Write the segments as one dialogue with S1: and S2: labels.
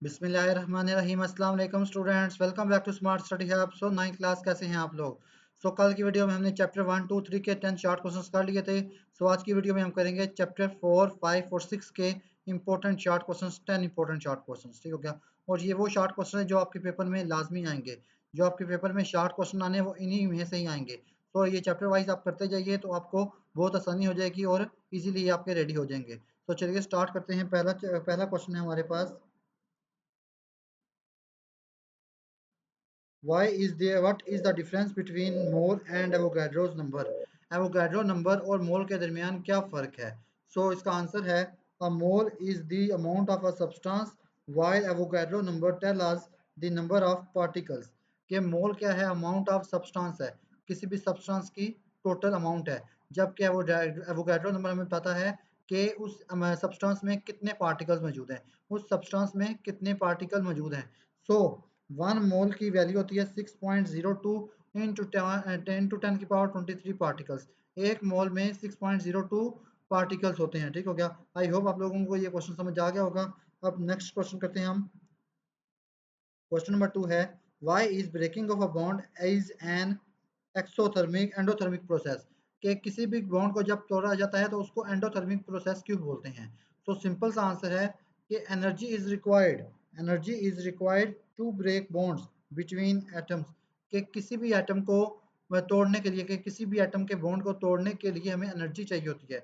S1: बिस्मिल्लाहिर्रहमानिर्रहीम। अस्सलाम वालेकुम students, welcome back to smart study hub. So 9th class, कैसे हैं आप लोग? कल की वीडियो में हमने चैप्टर 1, 2, 3 के 10 शॉर्ट क्वेश्चंस कर लिए थे। आज की वीडियो में हम करेंगे चैप्टर 4, 5 और 6 के important short questions, 10 important short questions. ठीक हो गया? और ये वो शॉर्ट क्वेश्चन है जो आपके पेपर में लाजमी आएंगे। जो आपके पेपर में शॉर्ट क्वेश्चन आने वो इन्हीं में से ही आएंगे। तो ये चैप्टर वाइज आप करते जाइए तो आपको बहुत आसानी हो जाएगी और इजीली आपके रेडी हो जाएंगे। तो चलिए स्टार्ट करते हैं। पहला क्वेश्चन है हमारे पास, what is the difference between mole and Avogadro's number? Avogadro number और मोल के दरमियान क्या फ़र्क है? इसका आंसर है, a mole is the amount of a substance while Avogadro number tell us the number of particles। कि मोल क्या है? अमाउंट ऑफ सब्सटेंस है, किसी भी सब्सटेंस की टोटल अमाउंट है। जबकि एवोगाड्रो नंबर हमें पता है कि उस सब्सटेंस में कितने पार्टिकल्स मौजूद हैं, उस सब्सटेंस में कितने पार्टिकल मौजूद हैं। सो 1 मोल की वैल्यू होती है 6.02 इंटू 10 टू 10 की पावर 23 पार्टिकल्स। एक मोल में 6.02 पार्टिकल्स होते हैं। ठीक हो गया? आई होप आप लोगों को ये क्वेश्चन समझ आ गया होगा। अब नेक्स्ट क्वेश्चन करते हैं हम। क्वेश्चन नंबर 2 है, why is breaking of a bond is an exothermic endothermic process? कि किसी भी बॉन्ड को जब तोड़ा जाता है तो उसको एंडोथर्मिक प्रोसेस क्यों बोलते हैं? सिंपल सा आंसर है कि energy is required to break bonds between atoms. कि किसी भी एटम को तोड़ने के लिए, कि किसी भी एटम के बॉन्ड को तोड़ने के लिए हमें एनर्जी चाहिए होती है।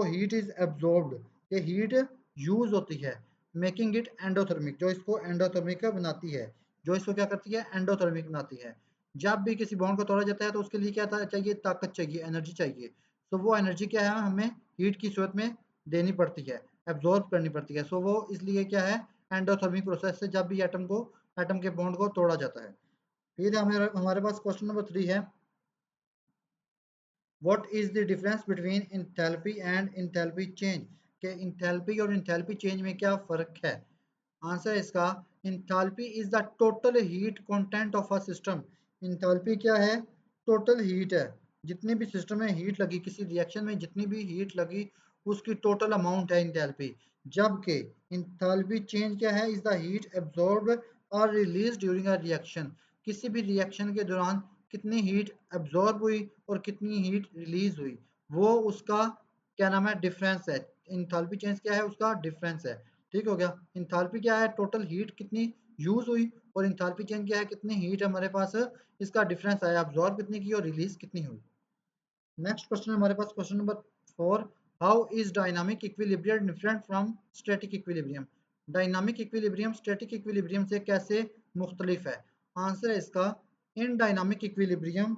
S1: हीट इज एब्जॉर्ब्ड, कि हीट यूज होती है, मेकिंग इट एंडोथर्मिक, जो इसको एंडोथर्मिक बनाती है, जो इसको क्या करती है? एंडोथर्मिक बनाती है। जब भी किसी बॉन्ड को तोड़ा जाता है तो उसके लिए क्या चाहिए? ताकत चाहिए, एनर्जी चाहिए। वो एनर्जी क्या है? हमें हीट की सूरत में देनी पड़ती है, एब्जॉर्ब करनी पड़ती है। वो इसलिए क्या है? एंडोथर्मिक प्रोसेस से जब भी एटम के बॉन्ड को तोड़ा जाता है। फिर हमारे पास क्वेश्चन नंबर 3 है, what is the difference between enthalpy and enthalpy change? के इंथैल्पी और इंथैल्पी चेंज में क्या फर्क है? आंसर इसका, enthalpy is the total heat content of a system. Enthalpy क्या है? टोटल हीट है। जितनी भी सिस्टम में हीट लगी, किसी रिएक्शन में जितनी भी हीट लगी, उसकी टोटल अमाउंट है इंथैल्पी। जबकि इंथैल्पी चेंज क्या है? इज द हीट एब्जॉर्ब और रिलीज ड्यूरिंग अ रिएक्शन। किसी भी रिएक्शन के दौरान कितनी हीट एब्जॉर्ब हुई और कितनी हीट रिलीज हुई, वो उसका क्या नाम है? डिफरेंस है। इंथैल्पी चेंज क्या है? उसका डिफरेंस है। ठीक हो गया? इंथैल्पी क्या है? टोटल हीट कितनी यूज हुई, और इंथैल्पी चेंज क्या है? कितनी हीट हमारे पास इसका डिफरेंस आया, अब्जॉर्ब कितनी की और रिलीज कितनी हुई। नेक्स्ट क्वेश्चन है हमारे पास, question number 4, how is dynamic equilibrium different from static equilibrium? Dynamic equilibrium static equilibrium से कैसे मुख्तलिफ है? आंसर है इसका, in dynamic equilibrium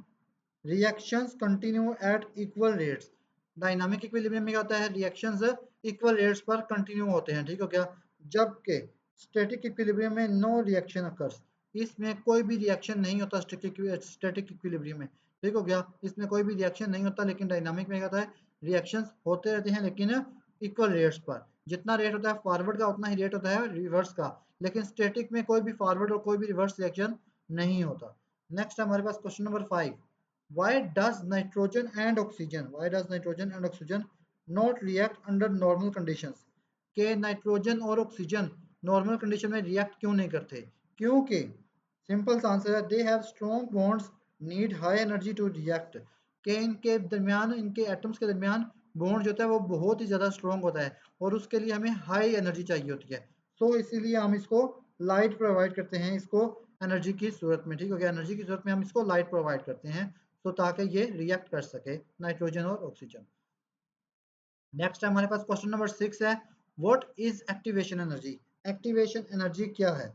S1: reactions continue at equal rates. Dynamic equilibrium में क्या होता है? रिएक्शंस इक्वल रेट्स पर कंटिन्यू होते हैं। ठीक हो गया? जबकि स्टैटिक इक्विलिब्रियम में नो रिएक्शन अकर्स, इसमें कोई भी रिएक्शन नहीं होता स्टैटिक इक्विलिब्रियम में। ठीक हो गया? इसमें कोई भी रिएक्शन नहीं होता। लेकिन डायनामिक में क्या होता है? रिएक्शंस होते रहते हैं, लेकिन इक्वल रेट्स पर। जितना रेट होता है फॉरवर्ड का, उतना ही रेट होता है रिवर्स का। लेकिन स्टैटिक में कोई भी फॉरवर्ड और कोई भी रिवर्स रिएक्शन नहीं होता। नेक्स्ट हमारे पास question number 5, why does nitrogen and oxygen not react under normal conditions? के नाइट्रोजन और ऑक्सीजन नॉर्मल कंडीशन में रिएक्ट क्यों नहीं करते? क्योंकि सिंपल सा आंसर है, they have strong bonds need high energy to react. के इनके दरमियान, इनके एटम्स के दरमियान बॉन्ड जो होता है वो बहुत ही ज़्यादा स्ट्रॉन्ग होता है, और उसके लिए हमें हाई एनर्जी चाहिए होती है। इसीलिए हम इसको लाइट प्रोवाइड करते हैं, इसको एनर्जी की सूरत में। ठीक हो गया? एनर्जी की सूरत में हम इसको लाइट प्रोवाइड करते हैं, ताकि ये रिएक्ट कर सके, नाइट्रोजन और ऑक्सीजन। नेक्स्ट हमारे पास क्वेश्चन नंबर 6 है, what is activation energy? Activation energy क्या है?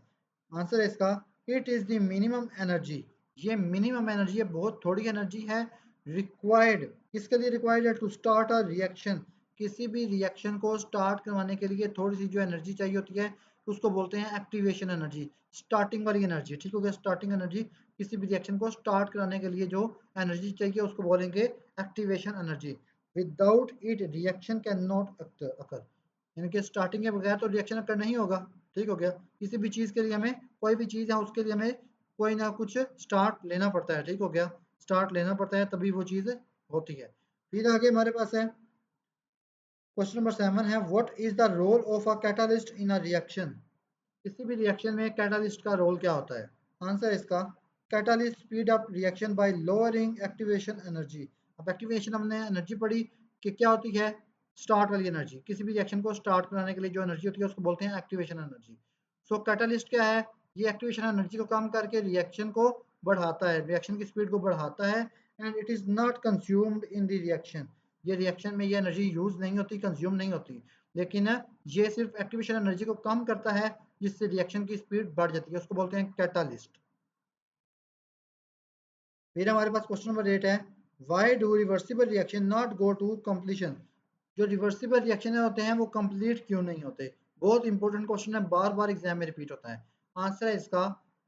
S1: आंसर है इसका, it is the minimum energy. ये मिनिमम एनर्जी है, बहुत थोड़ी एनर्जी है, रिक्वायर्ड, किसके लिए रिक्वायर्ड है? To start a reaction. किसी भी रिएक्शन को स्टार्ट करवाने के लिए थोड़ी सी जो एनर्जी चाहिए होती है, उसको बोलते हैं एक्टिवेशन एनर्जी, स्टार्टिंग वाली एनर्जी। ठीक हो गया? स्टार्टिंग एनर्जी, किसी भी रिएक्शन को स्टार्ट कराने के लिए जो एनर्जी चाहिए उसको बोलेंगे activation energy. Without it reaction can not occur, यानी कि स्टार्टिंग के बगैर तो रिएक्शन अकर नहीं होगा। ठीक हो गया? किसी भी चीज़ के लिए हमें, कोई भी चीज़ है उसके लिए हमें कोई ना कुछ स्टार्ट लेना पड़ता है। ठीक हो गया? स्टार्ट लेना पड़ता है, तभी वो चीज़ होती है। फिर आगे हमारे पास है क्वेश्चन नंबर 7 है, what is the role of a catalyst in a reaction? किसी भी रिएक्शन में कैटालिस्ट का रोल क्या होता है? आंसर इसका, catalyst speed up reaction by lowering activation energy. अब एक्टिवेशन हमने एनर्जी पढ़ी कि क्या होती है, स्टार्ट वाली एनर्जी। किसी भी रिएक्शन को स्टार्ट कराने के लिए जो एनर्जी होती है उसको बोलते हैं एक्टिवेशन एनर्जी। सो कैटालिस्ट क्या है, ये एक्टिवेशन एनर्जी को कम करके रिएक्शन को बढ़ाता है, रिएक्शन की स्पीड को बढ़ाता है। And it is not consumed in the reaction, ये रिएक्शन में ये एनर्जी यूज नहीं होती, कंज्यूम नहीं होती, लेकिन ये सिर्फ एक्टिवेशन एनर्जी को कम करता है जिससे रिएक्शन की स्पीड बढ़ जाती है, उसको बोलते हैं कैटालिस्ट। फिर हमारे पास क्वेश्चन नंबर 8 है, why do reversible reaction not go to completion. जो रिवर्सिबल रिएक्शन होते हैं वो कंप्लीट क्यों नहीं होते? बहुत इंपॉर्टेंट क्वेश्चन है, बार बार एग्जाम में रिपीट होता है। आंसर है इसका,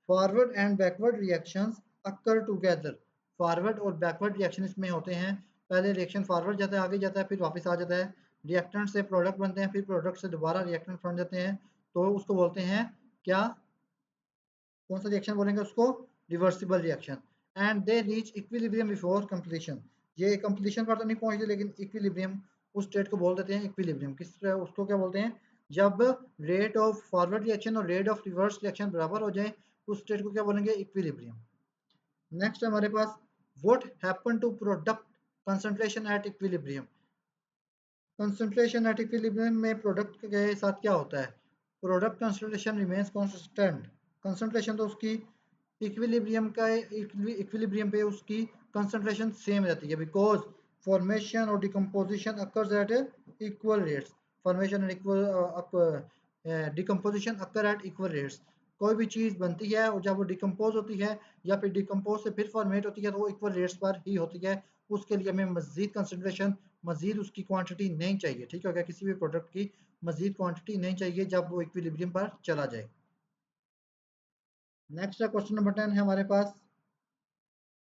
S1: forward and backward reactions occur together. Forward और बैकवर्ड रिएक्शन इसमें होते हैं, पहले रिएक्शन फॉरवर्ड जाता है, आगे जाता है, फिर वापस आ जाता है, रिएक्टेंट से प्रोडक्ट बनते हैं, फिर प्रोडक्ट से दोबारा रिएक्टेंट बन जाते हैं, तो उसको बोलते हैं क्या, कौन सा रिएक्शन बोलेंगे उसको? Reversible reaction. And they reach equilibrium before completion. ये कंप्लीशन पर तो नहीं पहुंचते लेकिन इक्विलिब्रियम, उस स्टेट को बोल देते हैं इक्विलिब्रियम। किस उसको क्या बोलते हैं? जब रेट ऑफ फॉरवर्ड रिएक्शन और रेट ऑफ रिवर्स रिएक्शन बराबर हो जाए उस स्टेट को क्या बोलेंगे? इक्विलिब्रियम। नेक्स्ट हमारे पास, what happen to product concentration at equilibrium. Concentration at equilibrium में प्रोडक्ट के साथ क्या होता है? Product concentration remains constant. Concentration तो उसकी इक्विलिब्रियम का, इक्विलिब्रियम पे उसकी कंसंट्रेशन सेम रहती है, बिकॉज फॉर्मेशन और decomposition occurs at equal rates. Formation and equal decomposition occur at equal rates. कोई भी चीज़ बनती है और जब वो डिकम्पोज होती है या फिर डिकम्पोज से फिर फॉर्मेट होती है तो वो इक्वल रेट्स पर ही होती है। उसके लिए हमें मजीद कंसंट्रेशन, मजीद उसकी क्वांटिटी नहीं चाहिए। ठीक हो गया, किसी भी प्रोडक्ट की मजीद क्वांटिटी नहीं चाहिए जब वो इक्विलिब्रियम पर चला जाए। नेक्स्ट क्वेश्चन नंबर 10 है हमारे पास।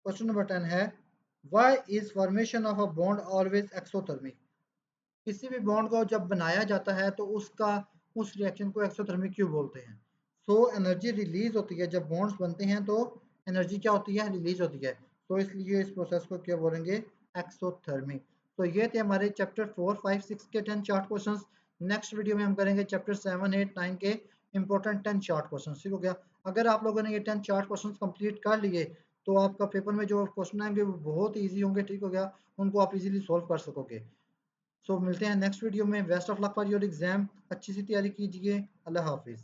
S1: क्वेश्चन नंबर 10 है, why is formation of a bond always exothermic. किसी भी बॉन्ड को जब बनाया जाता है तो उसका, उस रिएक्शन को एक्सोथर्मिक क्यों बोलते हैं? सो एनर्जी रिलीज होती है जब बॉन्ड्स बनते हैं, तो एनर्जी क्या होती है? रिलीज होती है, तो इसलिए इस प्रोसेस को क्या बोलेंगे? एक्सोथर्मिक। तो ये थे हमारे चैप्टर 4, 5, 6 के 10 शार्ट क्वेश्चंस। नेक्स्ट वीडियो में हम करेंगे चैप्टर 7, 8, 9 के इंपॉर्टेंट 10 शार्ट क्वेश्चंस। ठीक हो गया? अगर आप लोगों ने ये 10 शार्ट क्वेश्चंस कंप्लीट कर लिए तो आपका पेपर में जो क्वेश्चन आएंगे वो बहुत ईजी होंगे। ठीक हो गया? उनको आप इजीली सॉल्व कर सकोगे। सो मिलते हैं नेक्स्ट वीडियो में। Best of luck for your exam, अच्छी सी तैयारी कीजिए। अल्लाह हाफिज़।